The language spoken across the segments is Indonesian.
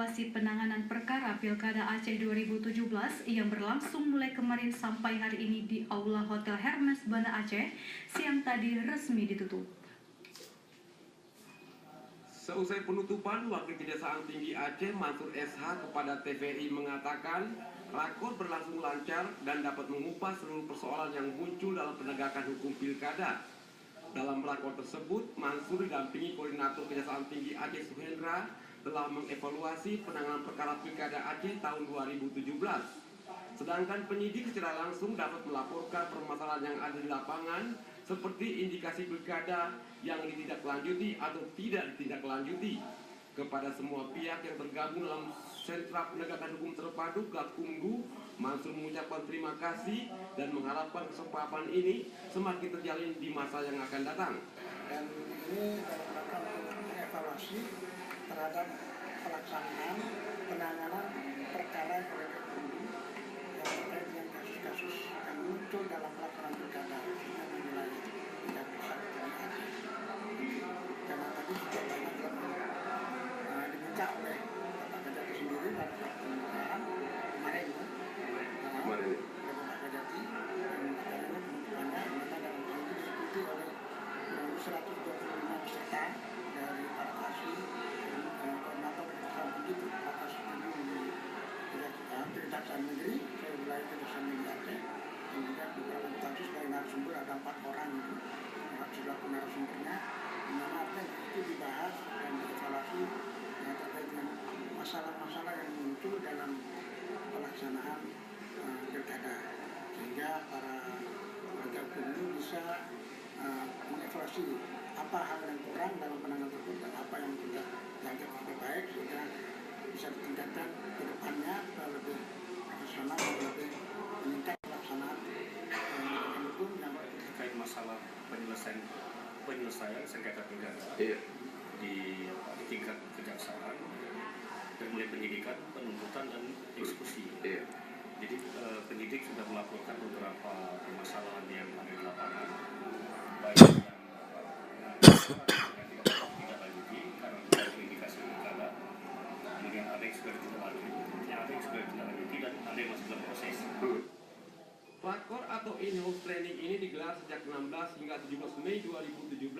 mengevaluasi penanganan perkara Pilkada Aceh 2017 yang berlangsung mulai kemarin sampai hari ini di Aula Hotel Hermes Banda Aceh, siang tadi resmi ditutup. Seusai penutupan, Wakil Kejaksaan Tinggi Aceh Mansur SH kepada TVRI mengatakan rakor berlangsung lancar dan dapat mengupas seluruh persoalan yang muncul dalam penegakan hukum pilkada. Dalam rakor tersebut, Mansur didampingi Koordinator Kejaksaan Tinggi Aceh Suhendra telah mengevaluasi penanganan perkara Pilkada Aceh tahun 2017. Sedangkan penyidik secara langsung dapat melaporkan permasalahan yang ada di lapangan seperti indikasi pilkada yang ditindaklanjuti atau tidak ditindaklanjuti. Kepada semua pihak yang tergabung dalam Sentra Penegakan Hukum Terpadu Gakumdu, Mansur mengucapkan terima kasih dan mengharapkan kesempatan ini semakin terjalin di masa yang akan datang. Dan ini dalam rangka untuk mengevaluasi terhadap pelaksanaan penanganan perkara Gakumdu yang terkait dengan kasus-kasus yang muncul dalam pelaksanaan pilkada yang menilai tidak besar karena tadi sudah banyak diminta oleh Bapak Kejati sendiri pada saat pembukaan kemarin oleh Bapak Kejati, dan karena pembukaannya memang dalam hal itu diikuti oleh 125 peserta dari para ahli dan koordinator kejaksaan tinggi atas di Kejaksaan Negeri, wilayah Kejaksaan Negeri Aceh, dan juga beberapa instansi sebagai narasumber ada 4 orang itu sudah narasumbernya, di mana itu dibahas dan dievaluasi terkait dengan masalah-masalah yang muncul dalam pelaksanaan pilkada, sehingga para warga hukum ini bisa mengevaluasi apa hal yang kurang dalam penanganan tersebut dan apa yang sudah dianggap lebih baik sehingga bisa ditingkatkan ke depannya lebih profesional dan lebih meningkat pelaksanaan hukum yang terkait masalah penyelesaian sengketa pilkada di tingkat kejaksaan dari mulai penyidikan, penuntutan dan eksekusi. Jadi penyidik sudah melaporkan beberapa permasalahan yang ada di lapangan, baik yang tidak lanjuti karena ada indikasi pilkada, kemudian ada yang sudah ditindaklanjuti dan ada yang masih dalam proses. Rakor atau in-house training ini digelar sejak 16 hingga 17 Mei 2017,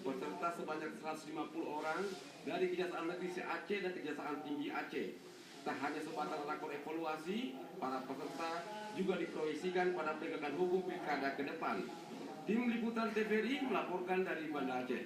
peserta sebanyak 150 orang dari Kejaksaan Negeri Aceh dan Kejaksaan Tinggi Aceh. Tak hanya sebatas rakor evaluasi, para peserta juga diproyeksikan pada penegakan hukum pilkada ke depan. Tim Liputan TVRI melaporkan dari Banda Aceh.